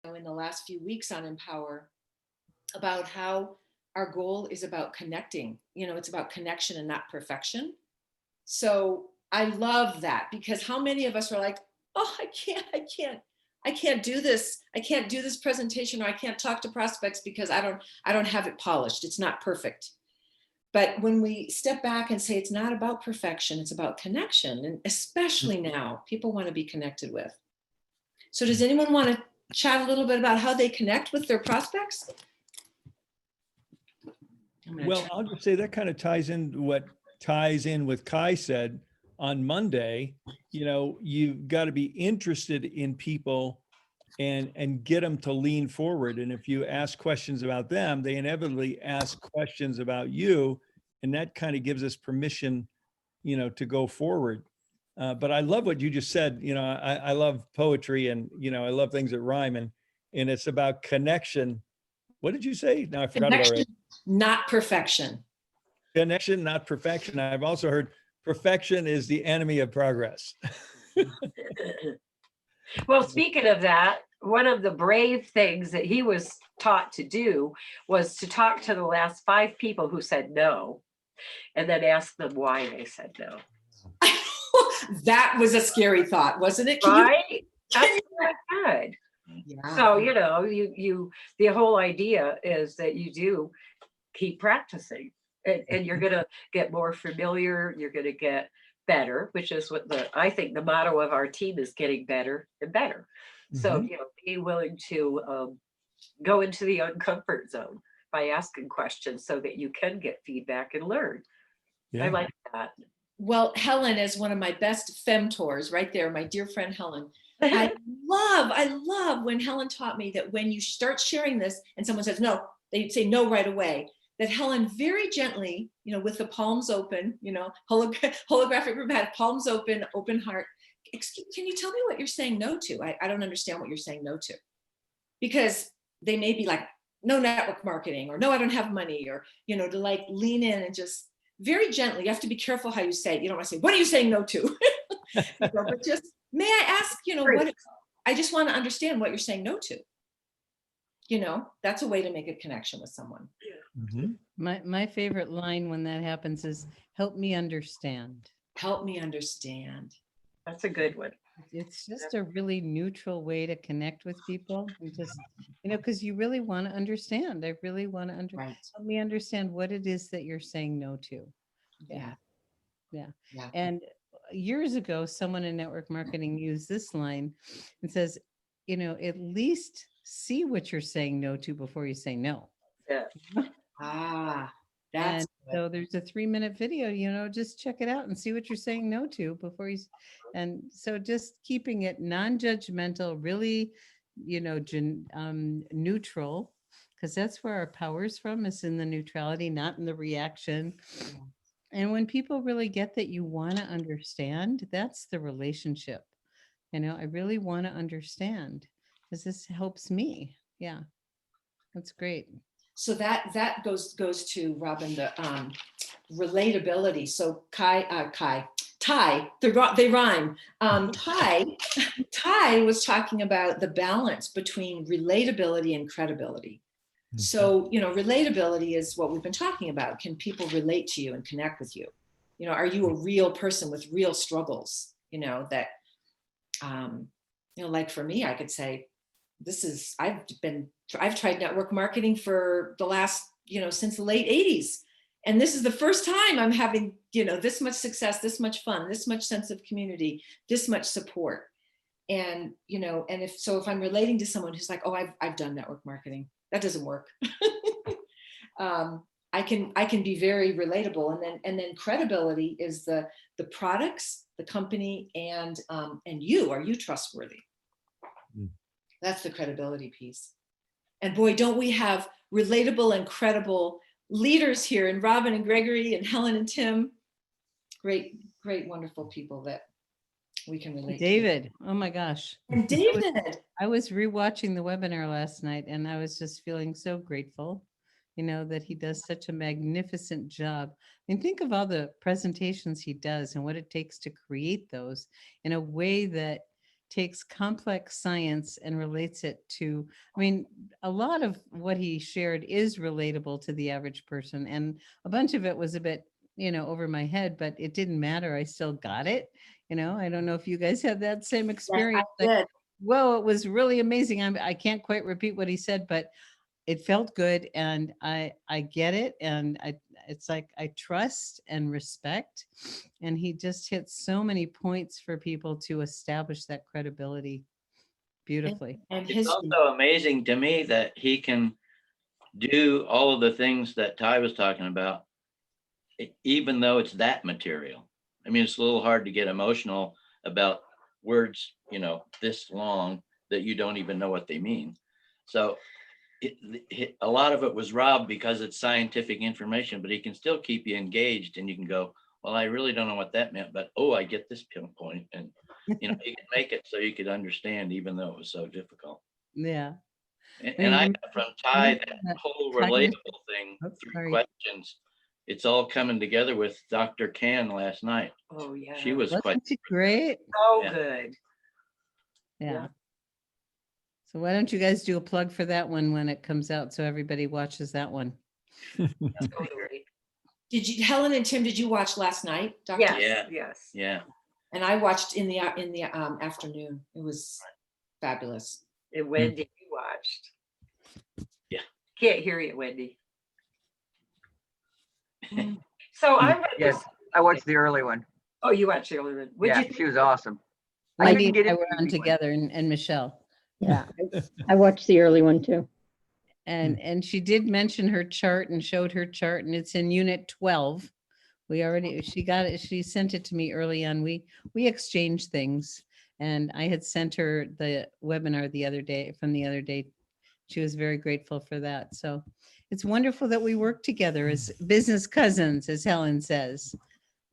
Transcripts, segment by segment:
in the last few weeks on Empower about how our goal is about connecting. It's about connection and not perfection. So I love that, because how many of us are like, oh, I can't do this. I can't do this presentation, or I can't talk to prospects because I don't have it polished. It's not perfect. But when we step back and say it's not about perfection, it's about connection, and especially now, people want to be connected with. So does anyone want to chat a little bit about how they connect with their prospects? Well, I'll just say that kind of ties in with Kai said on Monday. You've got to be interested in people and get them to lean forward. And if you ask questions about them, they inevitably ask questions about you. And that kind of gives us permission, to go forward. But I love what you just said. I love poetry, and, I love things that rhyme, and it's about connection. What did you say? No, I forgot it already. Not perfection. Connection, not perfection. I've also heard perfection is the enemy of progress. Well, speaking of that, one of the brave things that he was taught to do was to talk to the last 5 people who said no, and then ask them why they said no. That was a scary thought, wasn't it? Right? That's very good. Yeah. So, you the whole idea is that you do keep practicing, and you're going to get more familiar. You're going to get better, which is what I think the motto of our team is: getting better and better. So, be willing to go into the uncomfort zone by asking questions so that you can get feedback and learn. Yeah. I like that. Well, Helen is one of my best femtors right there, my dear friend Helen. I love when Helen taught me that when you start sharing this and someone says no, they say no right away, that Helen very gently, with the palms open, holographic group had palms open, open heart. Can you tell me what you're saying no to? I don't understand what you're saying no to. Because they may be like, no network marketing, or no, I don't have money, or, to like lean in and just very gently. You have to be careful how you say it. You don't want to say, what are you saying no to? But just, may I ask, what, I just want to understand what you're saying no to. That's a way to make a connection with someone. Mm-hmm. My favorite line when that happens is, help me understand. Help me understand. That's a good one. It's just a really neutral way to connect with people, and just, because you really want to understand. I really want to help me understand what it is that you're saying no to. Yeah. And years ago, someone in network marketing used this line and says, at least see what you're saying no to before you say no. Yeah. And so there's a 3-minute video, just check it out and see what you're saying no to before you. And so just keeping it non-judgmental, really, neutral, because that's where our power's from, is in the neutrality, not in the reaction. And when people really get that you want to understand, that's the relationship. I really want to understand, because this helps me. Yeah, that's great. So that goes to Robin, the relatability. So Ty, they rhyme. Ty was talking about the balance between relatability and credibility. Mm-hmm. So, relatability is what we've been talking about. Can people relate to you and connect with you? Are you a real person with real struggles? That, like for me, I could say, I've tried network marketing for the last, since the late 80s. And this is the first time I'm having, this much success, this much fun, this much sense of community, this much support. And, and if I'm relating to someone who's like, oh, I've done network marketing, that doesn't work. I can be very relatable. And then credibility is the products, the company, and you. Are you trustworthy? That's the credibility piece. And boy, don't we have relatable and credible leaders here, and Robin and Gregory and Helen and Tim. Great, wonderful people that we can relate David, to. Oh my gosh. And David. I was rewatching the webinar last night, and I was just feeling so grateful, that he does such a magnificent job. And think of all the presentations he does and what it takes to create those in a way that takes complex science and relates it to, I mean, a lot of what he shared is relatable to the average person. And a bunch of it was a bit, over my head, but it didn't matter. I still got it. I don't know if you guys had that same Yes, I experience. Like, did. whoa, it was really amazing. I can't quite repeat what he said, but it felt good, and I get it, and it's like I trust and respect, and he just hits so many points for people to establish that credibility beautifully. And It's his, also amazing to me that he can do all of the things that Ty was talking about, even though it's that material. I mean, it's a little hard to get emotional about words, this long that you don't even know what they mean. So a lot of it was robbed because it's scientific information, but he can still keep you engaged, and you can go, well, I really don't know what that meant, but I get this pinpoint, and he can make it so you could understand, even though it was so difficult. Yeah. And I got from Ty that whole Ty was- relatable thing Oh, through sorry. questions. It's all coming together with Dr. Can last night. Oh, yeah. She was quite. Wasn't she great? So Yeah. good. Yeah. Yeah. So why don't you guys do a plug for that one when it comes out, so everybody watches that one? Totally. Helen and Tim, did you watch last night, Dr.? Yes, Yeah. yes. Yeah. And I watched in the afternoon. It was fabulous. And Wendy, you watched. Yeah. Can't hear you, Wendy. So I read Yes, this. I watched the early one. Oh, you watched the older one. What'd Yeah, you think? she was awesome. Wendy couldn't get and I into were the on early one. together, and Michelle. Yeah, I watched the early one too. And she did mention her chart and showed her chart, and it's in unit 12. She got it, she sent it to me early on. We exchanged things, and I had sent her the webinar the other day. She was very grateful for that. So it's wonderful that we work together as business cousins, as Helen says.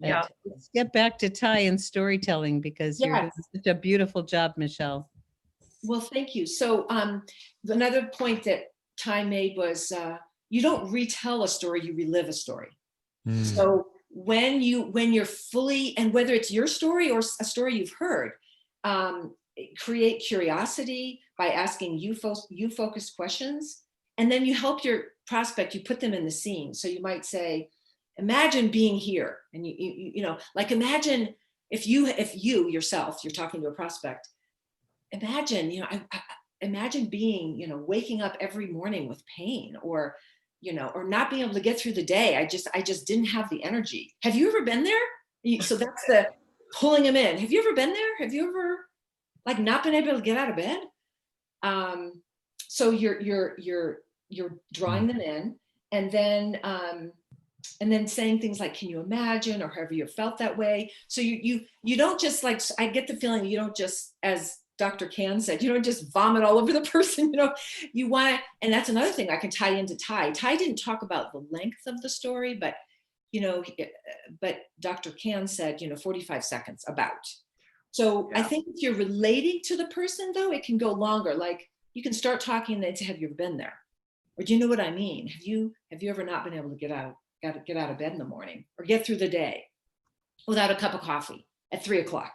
But Yeah. let's get back to Ty and storytelling, because you're doing Yes. such a beautiful job, Michelle. Well, thank you. So another point that Ty made was you don't retell a story, you relive a story. So when you're fully, and whether it's your story or a story you've heard, create curiosity by asking you focused questions, and then you help your prospect, you put them in the scene. So you might say, imagine being here, and like imagine if you yourself, you're talking to a prospect, imagine, imagine being, waking up every morning with pain, or not being able to get through the day. I just didn't have the energy. Have you ever been there? So that's the pulling them in. Have you ever been there? Have you ever like not been able to get out of bed? So you're drawing them in, and then saying things like, can you imagine, or have you felt that way? So you don't just, like, I get the feeling you don't just, as Dr. Can said, you don't just vomit all over the person, you want to, and that's another thing I can tie into Ty. Ty didn't talk about the length of the story, but Dr. Can said, 45 seconds about. So I think if you're relating to the person, though, it can go longer. Like you can start talking and say, have you ever been there? Or do you know what I mean? Have you ever not been able to get out of bed in the morning, or get through the day without a cup of coffee at 3:00?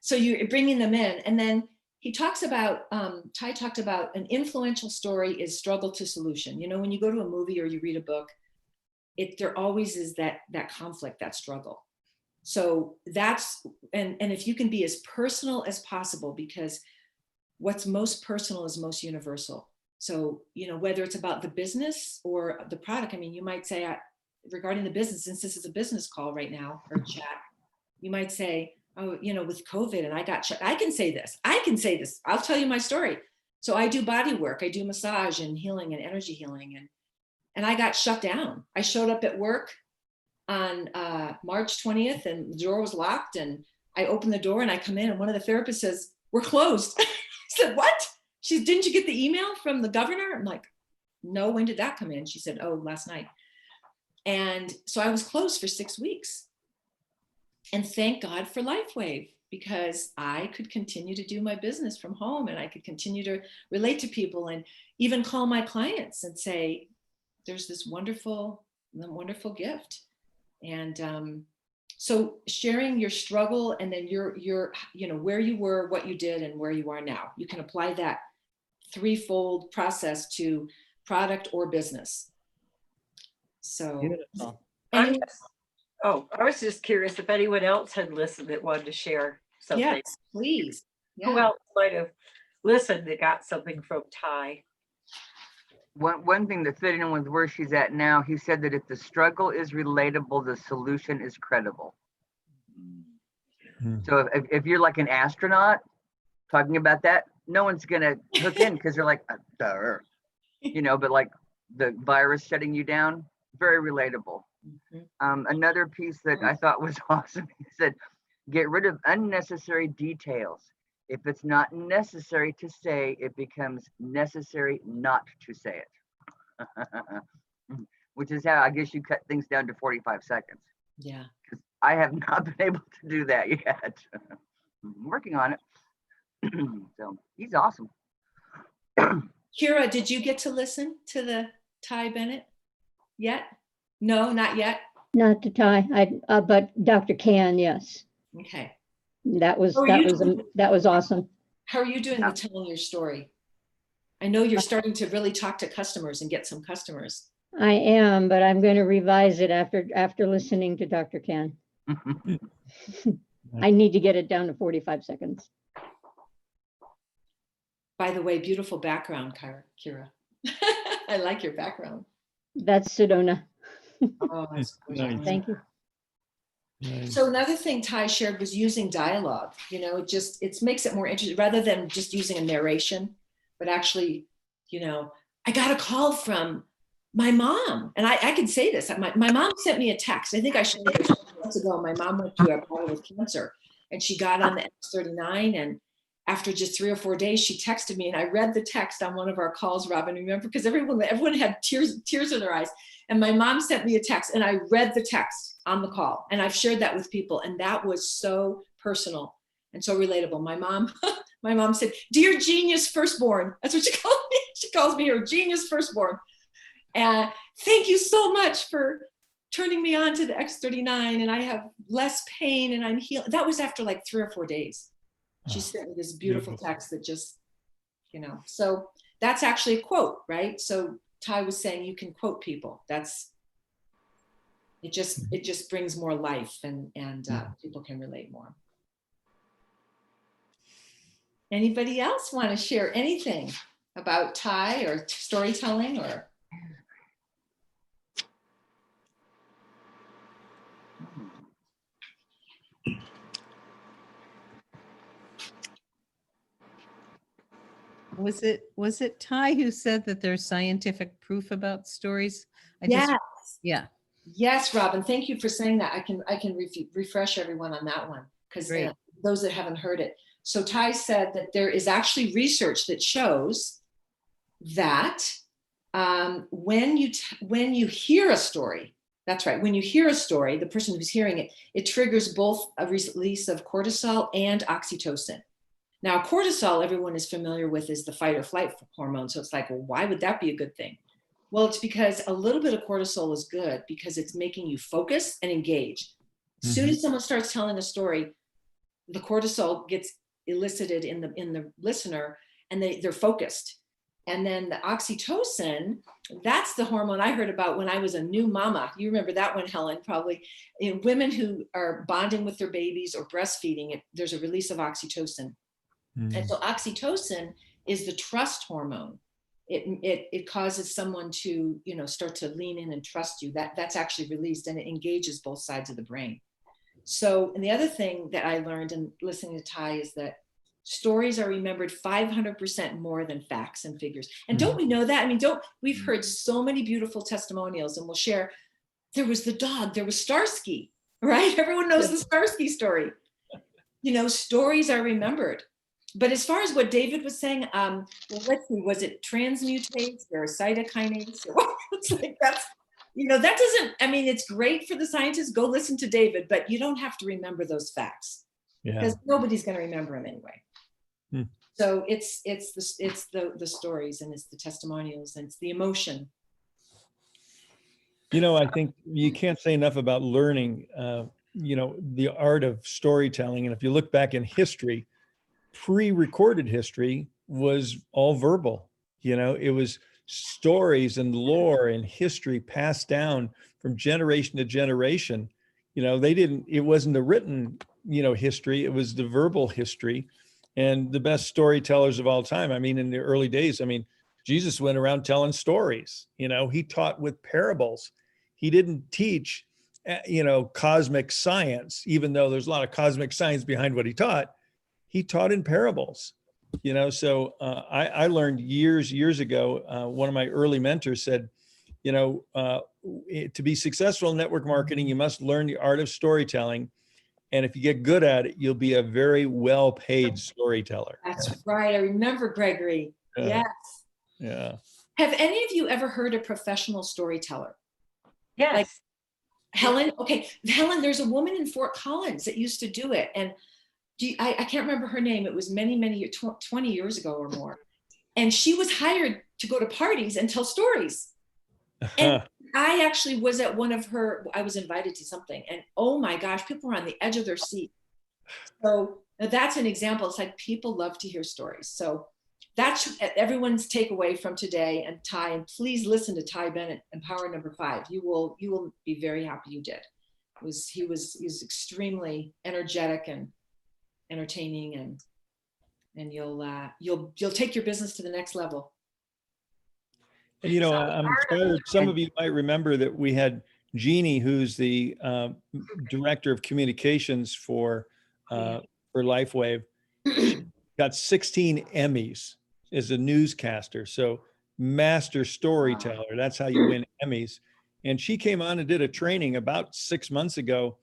So you're bringing them in. And then he talks about, Ty talked about, an influential story is struggle to solution. When you go to a movie or you read a book, there always is that conflict, that struggle. So that's, and if you can be as personal as possible, because what's most personal is most universal. So, whether it's about the business or the product, you might say, regarding the business, since this is a business call right now, or chat, you might say, oh, with COVID and I got shut. I can say this. I'll tell you my story. So I do body work. I do massage and healing and energy healing. And I got shut down. I showed up at work on March 20th, and the door was locked, and I opened the door and I come in, and one of the therapists says, we're closed. I said, what? She said, didn't you get the email from the governor? I'm like, no, when did that come in? She said, oh, last night. And so I was closed for 6 weeks. And thank God for LifeWave, because I could continue to do my business from home, and I could continue to relate to people, and even call my clients and say, there's this wonderful gift. And So sharing your struggle and then your, where you were, what you did, and where you are now. You can apply that threefold process to product or business. So, Beautiful. I'm I was just curious if anyone else had listened that wanted to share something. yes, please. Who Yeah. else might have listened that got something from Ty? One thing that fit in with where she's at now, he said that if the struggle is relatable, the solution is credible. So if you're like an astronaut talking about that, no one's gonna hook in because they're like, duh. But like the virus shutting you down, very relatable. Another piece that I thought was awesome, he said, get rid of unnecessary details. If it's not necessary to say, it becomes necessary not to say it. Which is how I guess you cut things down to 45 seconds. Yeah. Because I have not been able to do that yet. I'm working on it. So he's awesome. Kira, did you get to listen to the Ty Bennett yet? No, not yet. Not to tie, but Dr. Can, yes. Okay. That was Oh, that was awesome. How are you doing with telling your story? I know you're starting to really talk to customers and get some customers. I am, but I'm going to revise it after listening to Dr. Can. I need to get it down to 45 seconds. By the way, beautiful background, Kira. I like your background. That's Sedona. Oh, that's gorgeous. Nice. Thank you. Nice. So another thing Ty shared was using dialogue. It makes it more interesting rather than just using a narration, but actually, I got a call from my mom, and I can say this. My mom sent me a text. I think I shared this months ago. My mom went through a battle with cancer, and she got on the X39, and after just 3 or 4 days, she texted me, and I read the text on one of our calls, Robin, remember? Because everyone had tears in their eyes. And my mom sent me a text, and I read the text on the call, and I've shared that with people, and that was so personal and so relatable. My mom said, "Dear genius firstborn," that's what she called me. She calls me her genius firstborn. Thank you so much for turning me on to the X39, and I have less pain, and I'm healed. That was after like 3 or 4 days. She sent me this beautiful text that just, so that's actually a quote, right? So Ty was saying you can quote people. It just brings more life, and people can relate more. Anybody else want to share anything about Ty or storytelling or? Was it Ty who said that there's scientific proof about stories? Yeah. Yes, Robin. Thank you for saying that. I can refresh everyone on that one because those that haven't heard it. So Ty said that there is actually research that shows that when you hear a story, that's right. When you hear a story, the person who's hearing it, it triggers both a release of cortisol and oxytocin. Now, cortisol, everyone is familiar with, is the fight or flight hormone. So it's like, well, why would that be a good thing? Well, it's because a little bit of cortisol is good because it's making you focus and engage. As soon as someone starts telling a story, the cortisol gets elicited in the listener, and they're focused. And then the oxytocin, that's the hormone I heard about when I was a new mama. You remember that one, Helen, probably. In women who are bonding with their babies or breastfeeding, there's a release of oxytocin. And so oxytocin is the trust hormone. It causes someone to, start to lean in and trust you. That's actually released, and it engages both sides of the brain. So, and the other thing that I learned in listening to Ty is that stories are remembered 500% more than facts and figures. And don't we know that? I mean, we've heard so many beautiful testimonials, and we'll share. There was the dog, there was Starsky, right? Everyone knows the Starsky story. Stories are remembered. But as far as what David was saying, well, let's see, was it transmutase or cytokinase? It's like that doesn't, it's great for the scientists. Go listen to David, but you don't have to remember those facts because nobody's going to remember them anyway. So it's the stories, and it's the testimonials, and it's the emotion. I think you can't say enough about learning. you know, the art of storytelling. And if you look back in history, pre-recorded history was all verbal. You know, it was stories and lore and history passed down from generation to generation. You know, it wasn't the written, you know, history, it was the verbal history. And the best storytellers of all time, I mean, in the early days, I mean, Jesus went around telling stories. You know, he taught with parables. He didn't teach, you know, cosmic science, even though there's a lot of cosmic science behind what he taught. He taught in parables. You know, so I learned years ago, one of my early mentors said, you know, to be successful in network marketing, you must learn the art of storytelling. And if you get good at it, you'll be a very well-paid storyteller. That's right. I remember, Gregory. Yeah. Yes. Yeah. Have any of you ever heard a professional storyteller? Yes. Helen? Okay. Helen, there's a woman in Fort Collins that used to do it. And I can't remember her name. It was many, 20 years ago or more. And she was hired to go to parties and tell stories. And I actually was at one of her, I was invited to something, and oh my gosh, people were on the edge of their seat. So that's an example. It's like people love to hear stories. So that's everyone's takeaway from today. And Ty, and please listen to Ty Bennett, Empower Number 5. You will be very happy you did. He was extremely energetic and entertaining, and you'll take your business to the next level. And, you know, I'm inspired. Some of you might remember that we had Jeannie, who's the director of communications for LifeWave. She got 16 Emmys as a newscaster. So master storyteller, that's how you win Emmys. And she came on and did a training about 6 months ago.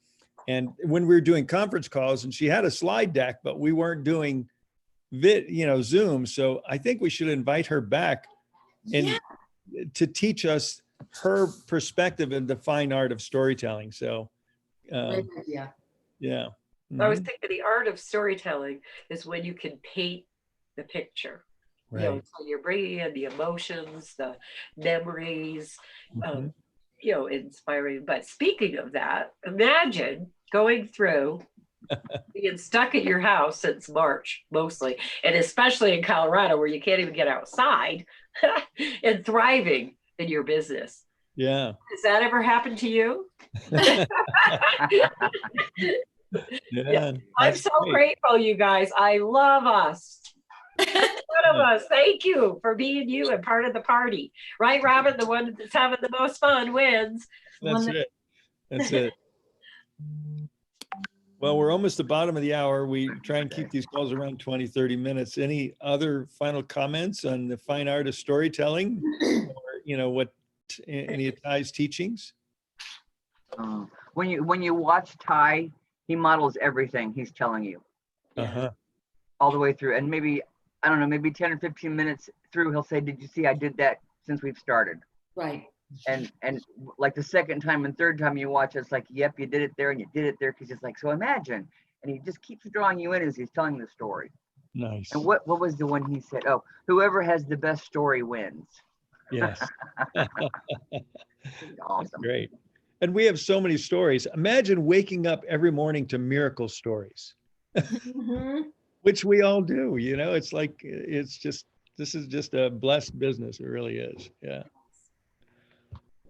And when we were doing conference calls, and she had a slide deck, but we weren't doing Zoom. So I think we should invite her back and to teach us her perspective in the fine art of storytelling. So, Great idea. yeah. I was thinking the art of storytelling is when you can paint the picture. Right. You know, so you're bringing in the emotions, the memories, you know, inspiring. But speaking of that, imagine going through being stuck in your house since March, mostly, and especially in Colorado where you can't even get outside, and thriving in your business. Yeah. Has that ever happened to you? Yeah. I'm so grateful, you guys. I love us. One of us. Thank you for being you and part of the party. Right, Robin? The one that's having the most fun wins. That's it. That's it. Well, we're almost the bottom of the hour. We try and keep these calls around 20, 30 minutes. Any other final comments on the fine art of storytelling, or, you know, what any of Ty's teachings? When you watch Ty, he models everything he's telling you all the way through. And maybe, I don't know, maybe 10 or 15 minutes through, he'll say, did you see I did that since we've started? Right. And like the second time and third time you watch, it's like, yep, you did it there and you did it there. Cause it's like, so imagine. And he just keeps drawing you in as he's telling the story. Nice. And what was the one he said? Oh, whoever has the best story wins. Yes. Awesome. Great. And we have so many stories. Imagine waking up every morning to miracle stories, which we all do. You know, it's like, this is just a blessed business. It really is. Yeah.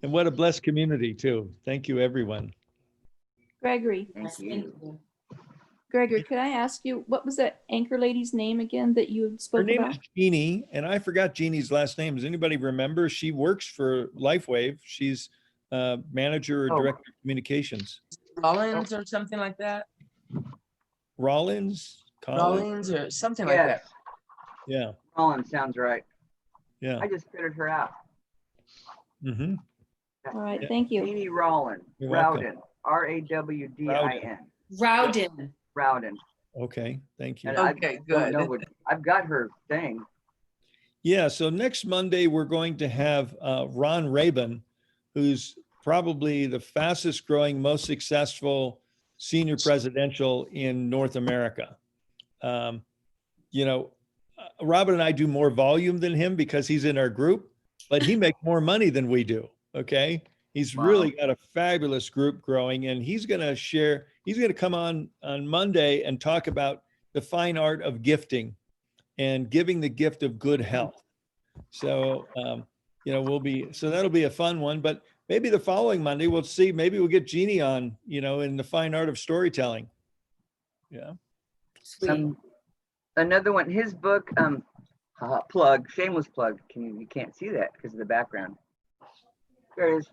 And what a blessed community too. Thank you, everyone. Gregory, Thank you. Gregory, could I ask you, what was that anchor lady's name again that you Her spoke name about? is Jeannie, and I forgot Jeannie's last name. Does anybody remember? She works for LifeWave. She's manager or director of communications. Rollins or something like that. Rollins? Collins? Rollins or something like that. Yeah. Rollins sounds right. Yeah. I just figured her out. Mm-hmm. All right, thank you. Jeannie Rollin. You're welcome. Rowden. Rawdin. Rowden. Rowden. Okay. Thank you. And I Okay, don't good. know I've got her thing. Yeah. So next Monday, we're going to have Ron Rabin, who's probably the fastest growing, most successful senior presidential in North America. You know, Robin and I do more volume than him because he's in our group, but he makes more money than we do. Okay. He's Wow. really got a fabulous group growing, and he's going to share, he's going to come on Monday and talk about the fine art of gifting and giving the gift of good health. So, so that'll be a fun one, but maybe the following Monday, we'll see, maybe we'll get Jeannie on, in the fine art of storytelling. Yeah. Sweet. Another one, his book, shameless plug. You can't see that because of the background. There it is.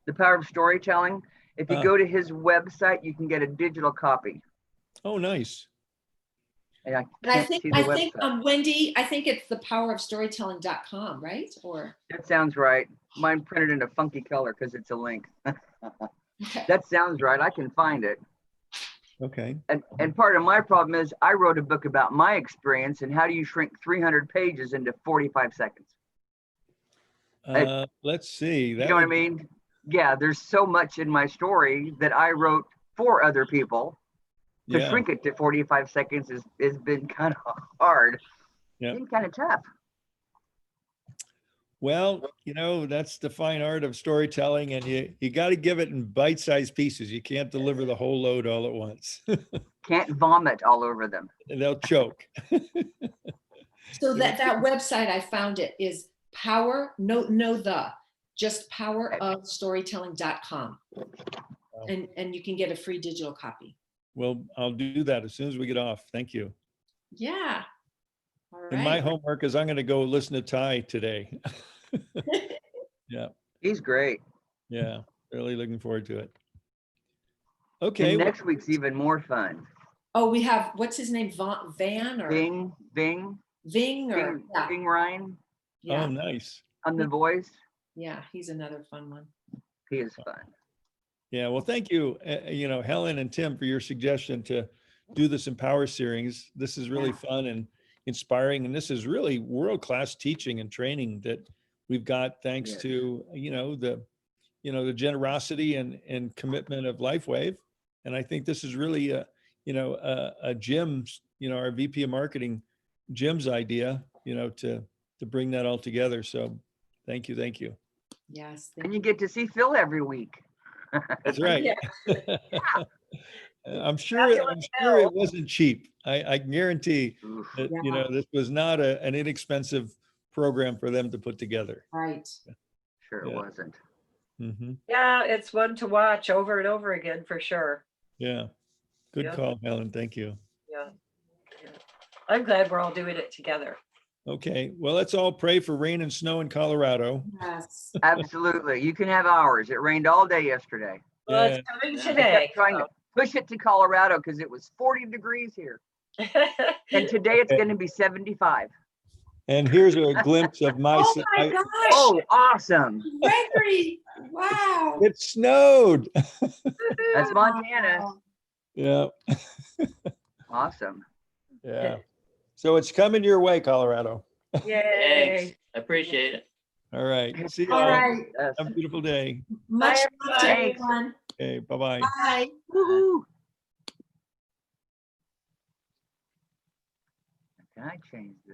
The Power of Storytelling. If you go to his website, you can get a digital copy. Oh, nice. And I And I can't think, see the website. Wendy, I think it's thepowerofstorytelling.com, right? Or That sounds right. Mine printed in a funky color because it's a link. okay. That sounds right. I can find it. Okay. And part of my problem is I wrote a book about my experience and how do you shrink 300 pages into 45 seconds? Let's see. You know what I mean? Yeah, there's so much in my story that I wrote for other people. To Yeah. shrink it to 45 seconds has been kind of hard. Yeah. Been kind of tough. Well, that's the fine art of storytelling, and you got to give it in bite-sized pieces. You can't deliver the whole load all at once. Can't vomit all over them. And they'll choke. So that website, I found it, is just powerofstorytelling.com. And you can get a free digital copy. Well, I'll do that as soon as we get off. Thank you. Yeah. All right. And my homework is I'm going to go listen to Ty today. Yeah. He's great. Yeah. Really looking forward to it. Okay. And next week's even more fun. Oh, we have, what's his name? Van or Ving or yeah. Ving Ryan Yeah. Oh, nice. on The Voice. Yeah, he's another fun one. He is fun. Yeah. Well, thank you, Helen and Tim, for your suggestion to do this Empower series. This is really fun and inspiring. And this is really world-class teaching and training that we've got thanks to, the generosity and commitment of LifeWave. And I think this is really a Jim's, our VP of marketing, Jim's idea, to bring that all together. So thank you. Thank you. Yes. And you get to see Phil every week. That's right. Yeah. I'm sure it wasn't cheap. I guarantee that, this was not an inexpensive program for them to put together. Right. Sure it wasn't. Mm-hmm. Yeah, it's one to watch over and over again for sure. Yeah. Good Yep. call, Helen. Thank you. Yeah. I'm glad we're all doing it together. Okay. Well, let's all pray for rain and snow in Colorado. Yes. Absolutely. You can have ours. It rained all day yesterday. Well, Yeah. it's coming I today. kept trying to push it to Colorado because it was 40 degrees here. And today it's going to be 75. And here's a glimpse of my. Oh my gosh. Oh, awesome. Gregory. Wow. It snowed. That's Montana. Yeah. Awesome. Yeah. So it's coming your way, Colorado. Yay. Thanks. I appreciate it. All right. See you All all. right. Have a beautiful day. Much Bye, love to everybody. everyone. Okay. Bye-bye. Bye. Woohoo. Can I change this?